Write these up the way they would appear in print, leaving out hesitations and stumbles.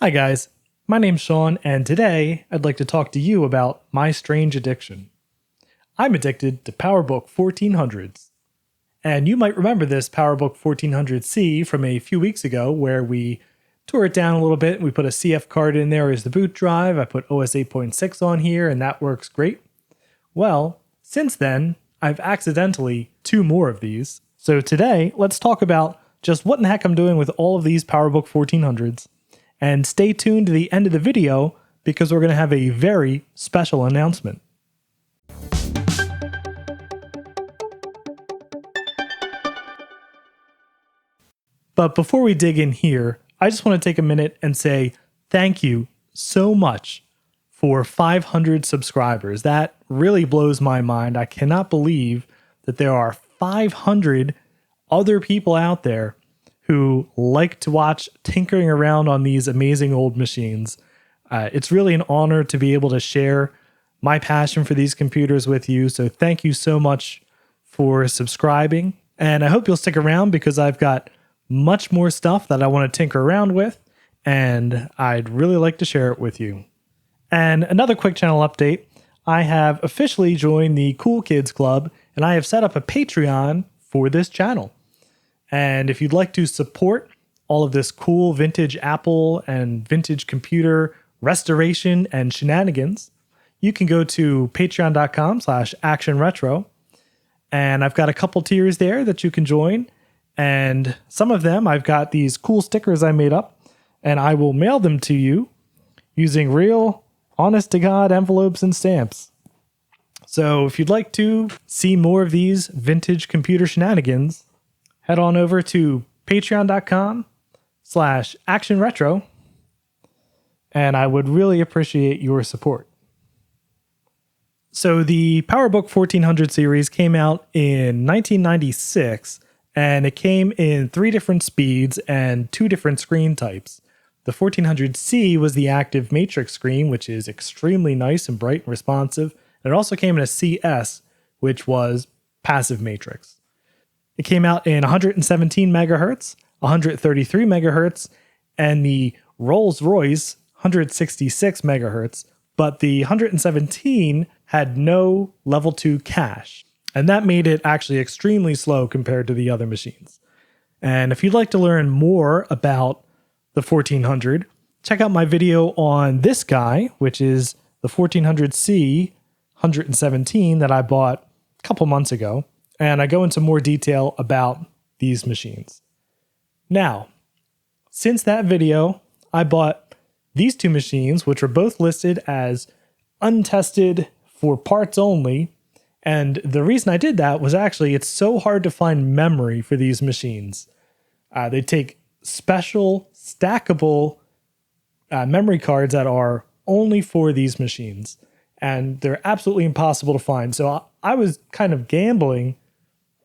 Hi guys, my name's Sean, and today I'd like to talk to you about my strange addiction. I'm addicted to PowerBook 1400's. And you might remember this PowerBook 1400C from a few weeks ago where we tore it down a little bit. We put a CF card in there as the boot drive. I put OS 8.6 on here and that works great. Well, since then, I've accidentally 2 more of these. So today, let's talk about just what in the heck I'm doing with all of these PowerBook 1400's. And stay tuned to the end of the video because we're going to have a very special announcement. But before we dig in here, I just want to take a minute and say thank you so much for 500 subscribers. That really blows my mind. I cannot believe that there are 500 other people out there who like to watch tinkering around on these amazing old machines. It's really an honor to be able to share my passion for these computers with you. So thank you so much for subscribing. And I hope you'll stick around because I've got much more stuff that I want to tinker around with, and I'd really like to share it with you. And another quick channel update. I have officially joined the Cool Kids Club, and I have set up a Patreon for this channel. And if you'd like to support all of this cool vintage Apple and vintage computer restoration and shenanigans, you can go to patreon.com/actionretro. And I've got a couple tiers there that you can join. And some of them, I've got these cool stickers I made up, and I will mail them to you using real, honest-to-God envelopes and stamps. So if you'd like to see more of these vintage computer shenanigans, head on over to patreon.com/actionretro, and I would really appreciate your support. So the PowerBook 1400 series came out in 1996, and it came in 3 different speeds and 2 different screen types. The 1400C was the active matrix screen, which is extremely nice and bright and responsive. And it also came in a CS, which was passive matrix. It came out in 117 megahertz, 133 megahertz, and the Rolls-Royce 166 megahertz, but the 117 had no level 2 cache. And that made it actually extremely slow compared to the other machines. And if you'd like to learn more about the 1400, check out my video on this guy, which is the 1400C 117 that I bought a couple months ago. And I go into more detail about these machines. Now, since that video, I bought these 2 machines, which are both listed as untested for parts only. And the reason I did that was actually it's so hard to find memory for these machines. They take special stackable memory cards that are only for these machines. And they're absolutely impossible to find. So I was kind of gambling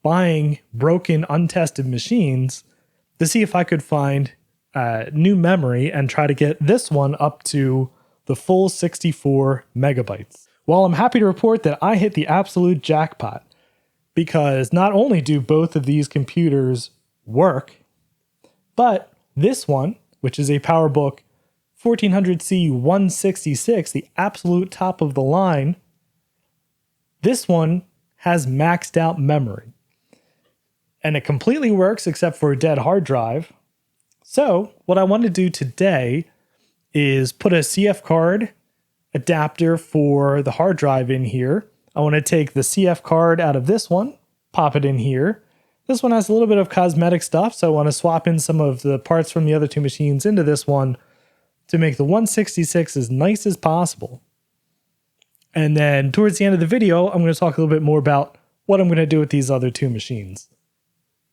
buying broken, untested machines to see if I could find new memory and try to get this one up to the full 64 megabytes. Well, I'm happy to report that I hit the absolute jackpot because not only do both of these computers work, but this one, which is a PowerBook 1400C 166, the absolute top of the line, this one has maxed out memory. And it completely works except for a dead hard drive. So what I want to do today is put a CF card adapter for the hard drive in here. I want to take the CF card out of this one, pop it in here. This one has a little bit of cosmetic stuff, so I want to swap in some of the parts from the other 2 machines into this one to make the 166 as nice as possible. And then towards the end of the video, I'm going to talk a little bit more about what I'm going to do with these other 2 machines.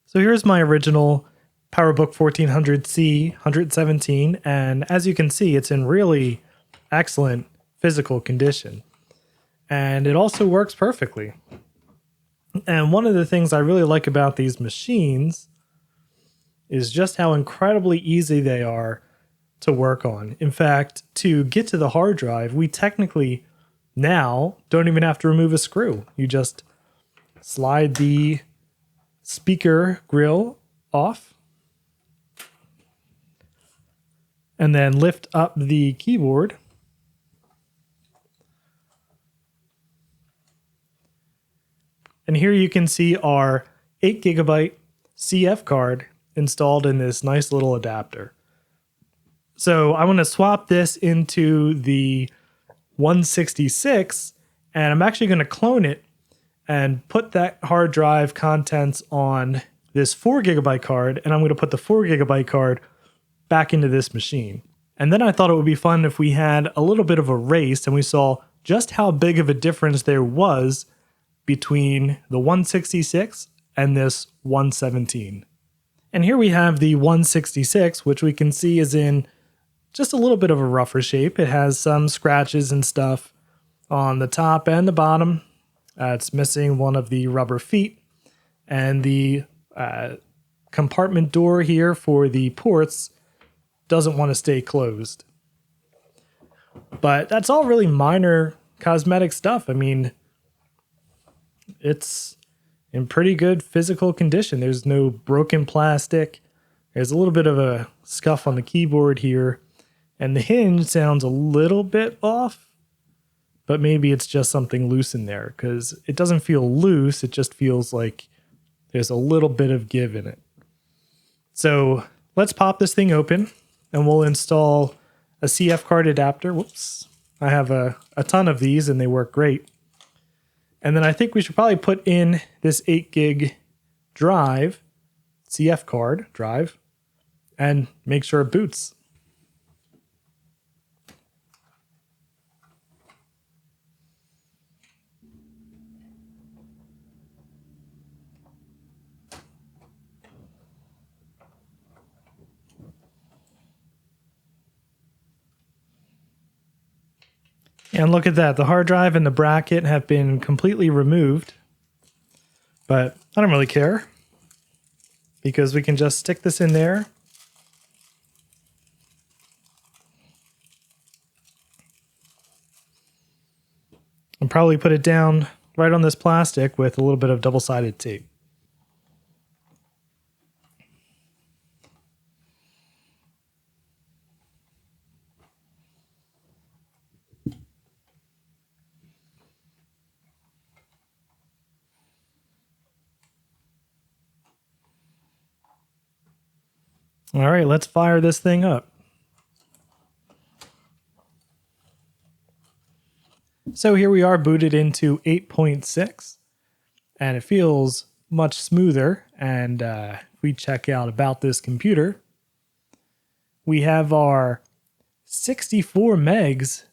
So here's my original PowerBook 1400C 117, and as you can see, it's in really excellent physical condition. And it also works perfectly. And one of the things I really like about these machines is just how incredibly easy they are to work on. In fact, to get to the hard drive, we technically now don't even have to remove a screw. You just slide the speaker grill off, and then lift up the keyboard. And here you can see our 8GB CF card installed in this nice little adapter. So I want to swap this into the 166, and I'm actually going to clone it and put that hard drive contents on this 4GB card, and I'm going to put the 4GB card back into this machine. And then I thought it would be fun if we had a little bit of a race and we saw just how big of a difference there was between the 166 and this 117. And here we have the 166, which we can see is in just a little bit of a rougher shape. It has some scratches and stuff on the top and the bottom. It's missing one of the rubber feet, and the compartment door here for the ports doesn't want to stay closed. But that's all really minor cosmetic stuff. I mean, it's in pretty good physical condition. There's no broken plastic. There's a little bit of a scuff on the keyboard here, and the hinge sounds a little bit off, but maybe it's just something loose in there, because it doesn't feel loose. It just feels like there's a little bit of give in it. So let's pop this thing open and we'll install a CF card adapter. Whoops. I have a ton of these and they work great. And then I think we should probably put in this 8GB drive, CF card drive, and make sure it boots. And look at that, the hard drive and the bracket have been completely removed, but I don't really care because we can just stick this in there. And probably put it down right on this plastic with a little bit of double-sided tape. All right, let's fire this thing up. So here we are booted into 8.6, and it feels much smoother. And if we check out about this computer, we have our 64 megs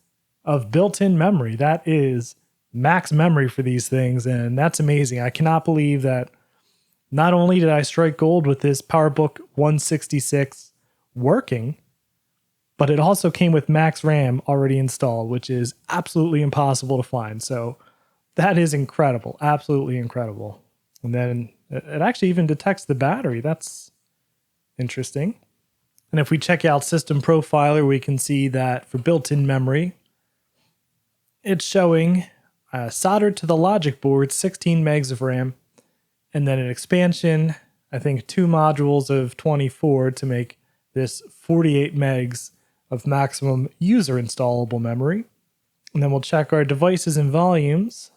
of built-in memory. That is max memory for these things, and that's amazing. I cannot believe that not only did I strike gold with this PowerBook 166 working, but it also came with max RAM already installed, which is absolutely impossible to find. So that is incredible, absolutely incredible. And then it actually even detects the battery. That's interesting. And if we check out System Profiler, we can see that for built-in memory, it's showing soldered to the logic board 16 megs of RAM, and then an expansion, I think 2 modules of 24 to make this 48 megs of maximum user installable memory. And then we'll check our devices and volumes.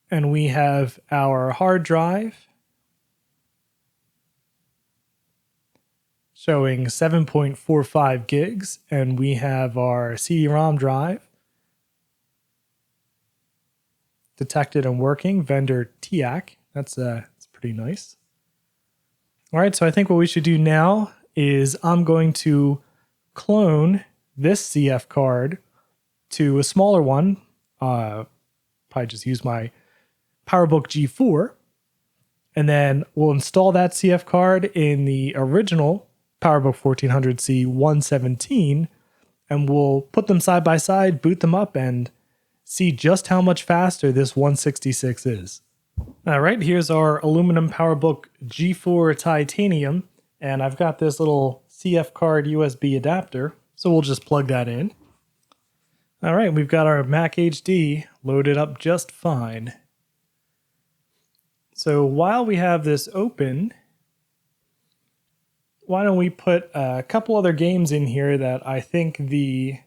And we have our hard drive showing 7.45 gigs, and we have our CD-ROM drive detected and working, vendor TIAC. That's pretty nice. All right, so I think what we should do now is I'm going to clone this CF card to a smaller one. Probably just use my PowerBook G4, and then we'll install that CF card in the original PowerBook 1400C 117, and we'll put them side by side, boot them up, and see just how much faster this 166 is. All right, here's our aluminum PowerBook G4 titanium, and I've got this little CF card USB adapter, so we'll just plug that in. All right, we've got our Mac HD loaded up just fine. So while we have this open, why don't we put a couple other games in here that I think the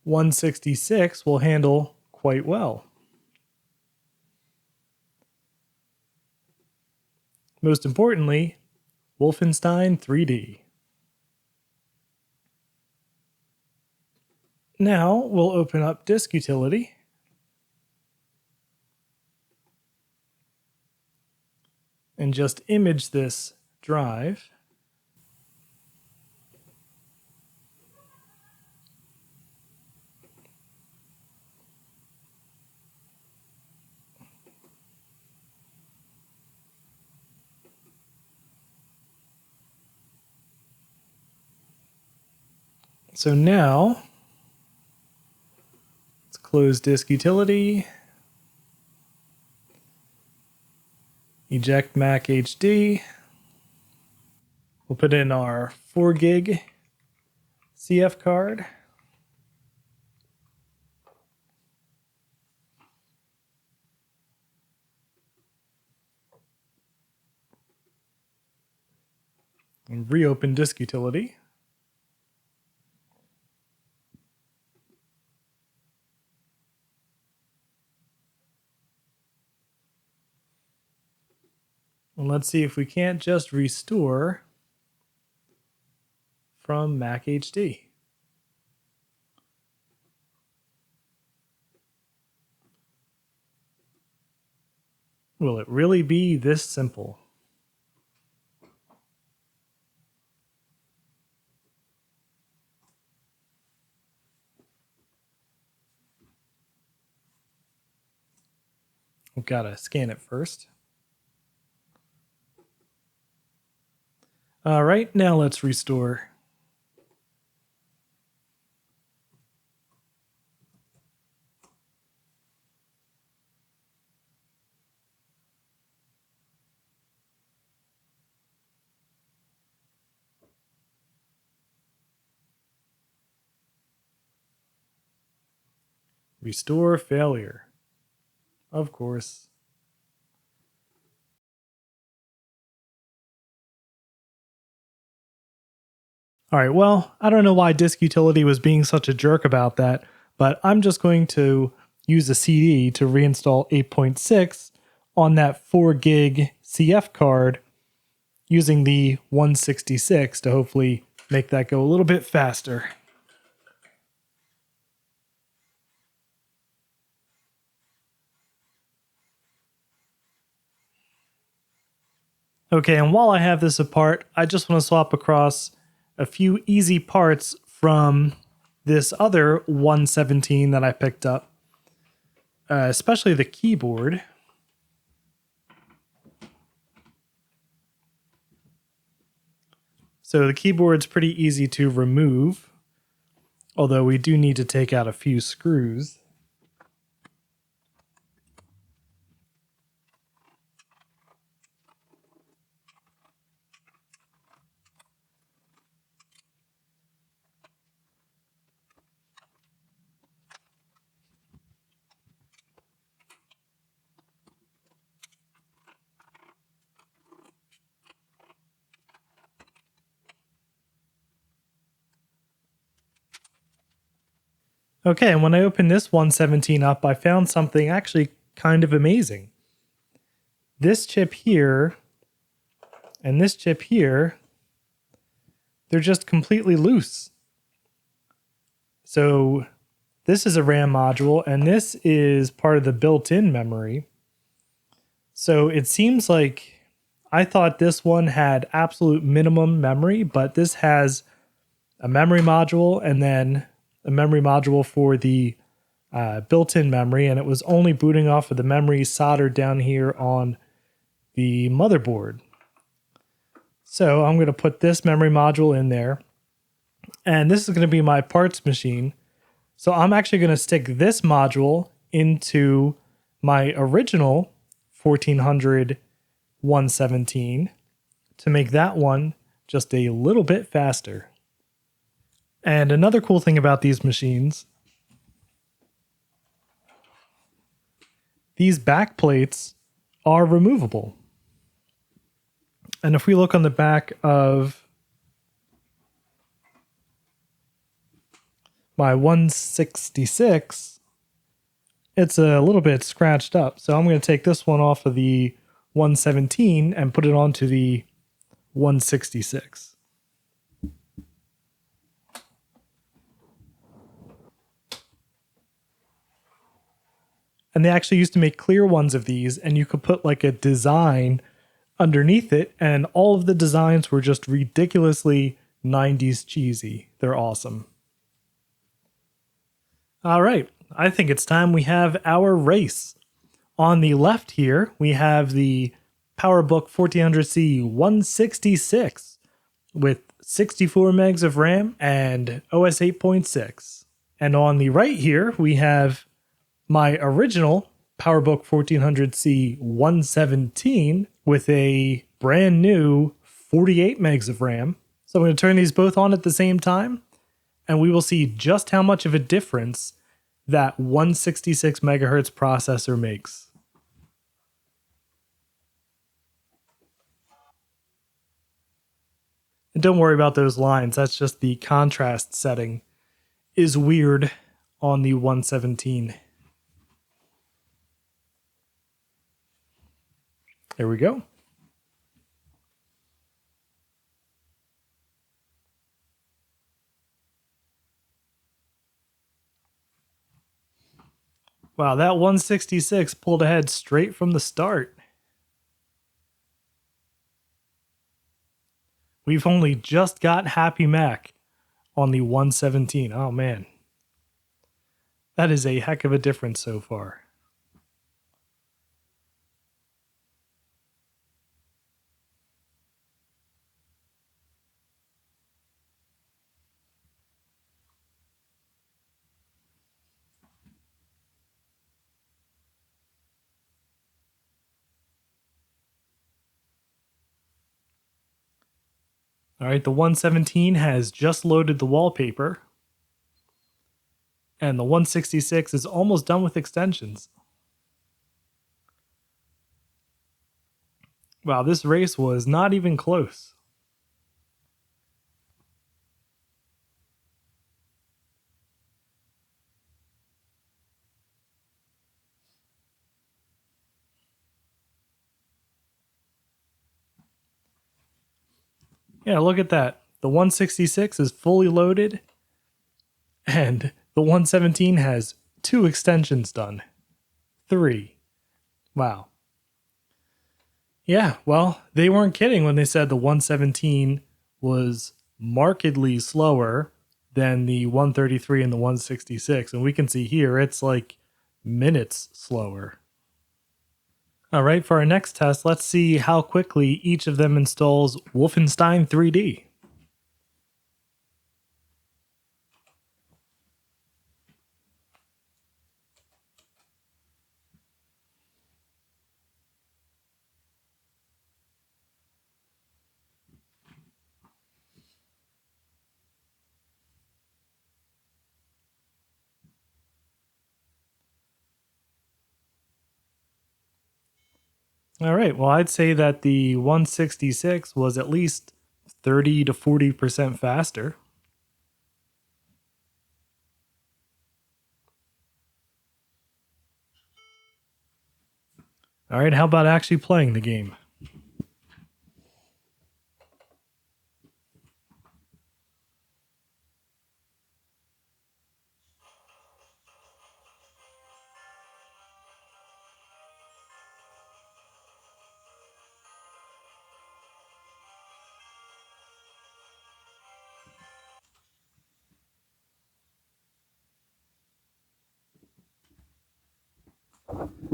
166 will handle quite well. Most importantly, Wolfenstein 3D. Now we'll open up Disk Utility. And just image this drive. So now, let's close Disk Utility, eject Mac HD. We'll put in our 4 gig CF card. And reopen Disk Utility. And let's see if we can't just restore from Mac HD. Will it really be this simple? We've got to scan it first. All right, now let's restore. Restore failure. Of course. All right, well, I don't know why Disk Utility was being such a jerk about that, but I'm just going to use a CD to reinstall 8.6 on that 4 gig CF card using the 166 to hopefully make that go a little bit faster. Okay, and while I have this apart, I just want to swap across a few easy parts from this other 117 that I picked up, especially the keyboard. So the keyboard's pretty easy to remove, although we do need to take out a few screws. Okay, and when I opened this 117 up, I found something actually kind of amazing. This chip here and this chip here, they're just completely loose. So this is a RAM module, and this is part of the built-in memory. So it seems like I thought this one had absolute minimum memory, but this has a memory module and then a memory module for the built-in memory, and it was only booting off of the memory soldered down here on the motherboard. So I'm going to put this memory module in there, and this is going to be my parts machine. So I'm actually going to stick this module into my original 1400 117 to make that one just a little bit faster. And another cool thing about these machines, these back plates are removable. And if we look on the back of my 166, it's a little bit scratched up. So I'm going to take this one off of the 117 and put it onto the 166. And they actually used to make clear ones of these, and you could put like a design underneath it, and all of the designs were just ridiculously 90s cheesy. They're awesome. All right, I think it's time we have our race. On the left here, we have the PowerBook 1400C 166 with 64 megs of RAM and OS 8.6. And on the right here, we have my original PowerBook 1400C 117 with a brand new 48 megs of RAM. So I'm going to turn these both on at the same time, and we will see just how much of a difference that 166 megahertz processor makes. And don't worry about those lines, that's just the contrast setting is weird on the 117. There we go. Wow, that 166 pulled ahead straight from the start. We've only just got Happy Mac on the 117. Oh man. That is a heck of a difference so far. All right, the 117 has just loaded the wallpaper, and the 166 is almost done with extensions. Wow, this race was not even close. Yeah, look at that. The 166 is fully loaded, and the 117 has 2 extensions done. 3. Wow. Yeah, well, they weren't kidding when they said the 117 was markedly slower than the 133 and the 166. And we can see here it's like minutes slower. All right, for our next test, let's see how quickly each of them installs Wolfenstein 3D. All right, well, I'd say that the 166 was at least 30 to 40% faster. All right, how about actually playing the game?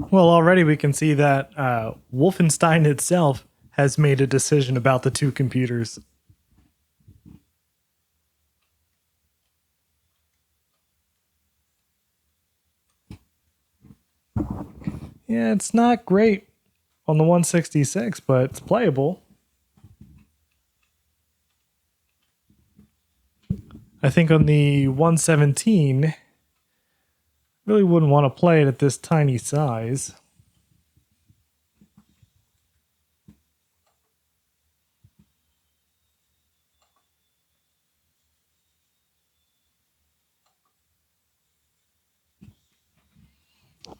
Well, already we can see that Wolfenstein itself has made a decision about the two computers. Yeah, it's not great on the 166, but it's playable. I think on the 117, really wouldn't want to play it at this tiny size.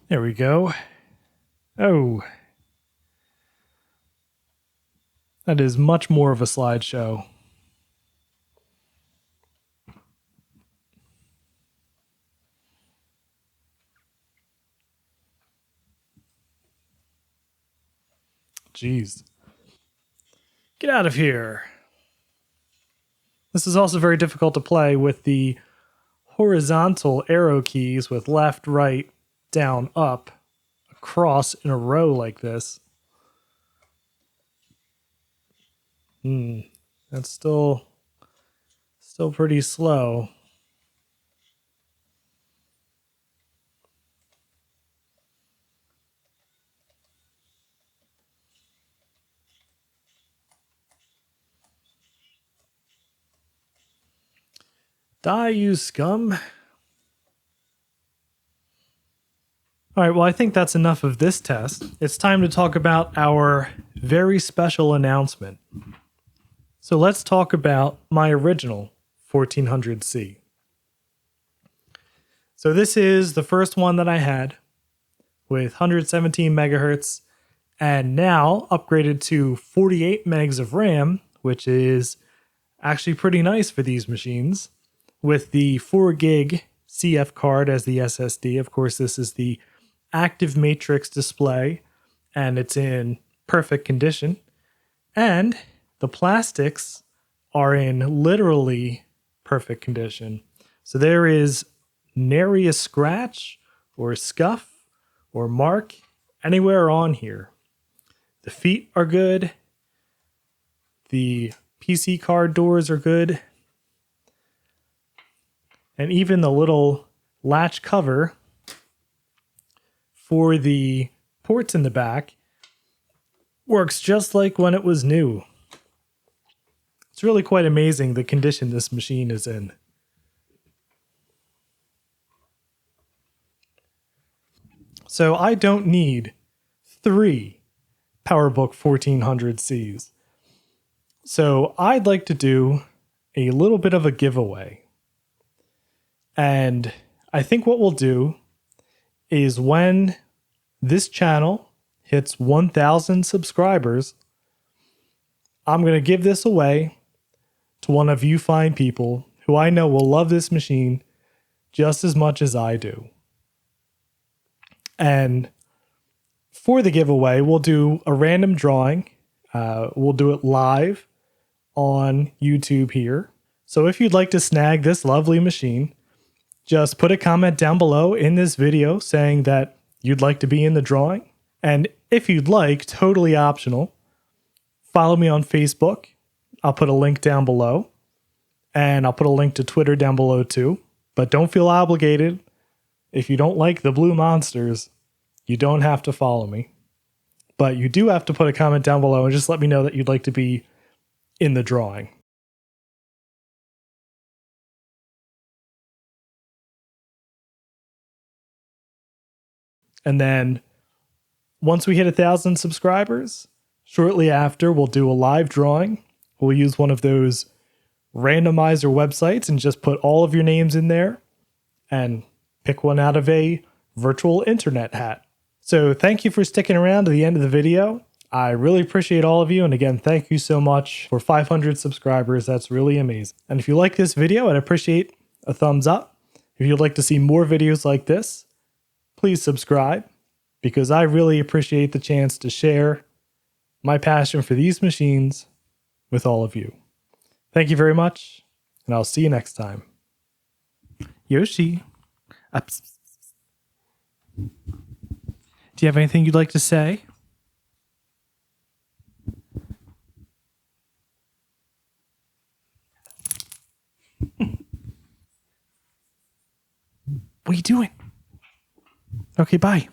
There we go. Oh, that is much more of a slideshow. Jeez. Get out of here. This is also very difficult to play with the horizontal arrow keys with left, right, down, up, across in a row like this. That's still pretty slow. Die, you scum. All right, well, I think that's enough of this test. It's time to talk about our very special announcement. So let's talk about my original 1400C. So this is the first one that I had with 117 megahertz and now upgraded to 48 megs of RAM, which is actually pretty nice for these machines, with the 4 gig CF card as the SSD. Of course, this is the active matrix display and it's in perfect condition. And the plastics are in literally perfect condition. So there is nary a scratch or scuff or mark anywhere on here. The feet are good. The PC card doors are good. And even the little latch cover for the ports in the back works just like when it was new. It's really quite amazing the condition this machine is in. So I don't need 3 PowerBook 1400Cs. So I'd like to do a little bit of a giveaway. And I think what we'll do is when this channel hits 1,000 subscribers, I'm going to give this away to one of you fine people who I know will love this machine just as much as I do. And for the giveaway, we'll do a random drawing. We'll do it live on YouTube here. So if you'd like to snag this lovely machine, just put a comment down below in this video saying that you'd like to be in the drawing. And if you'd like, totally optional, follow me on Facebook. I'll put a link down below. And I'll put a link to Twitter down below too. But don't feel obligated. If you don't like the blue monsters, you don't have to follow me. But you do have to put a comment down below and just let me know that you'd like to be in the drawing. And then once we hit 1,000 subscribers, shortly after, we'll do a live drawing. We'll use one of those randomizer websites and just put all of your names in there and pick one out of a virtual internet hat. So thank you for sticking around to the end of the video. I really appreciate all of you. And again, thank you so much for 500 subscribers. That's really amazing. And if you like this video, I'd appreciate a thumbs up. If you'd like to see more videos like this, please subscribe, because I really appreciate the chance to share my passion for these machines with all of you. Thank you very much, and I'll see you next time. Yoshi, do you have anything you'd like to say? What are you doing? Okay, bye.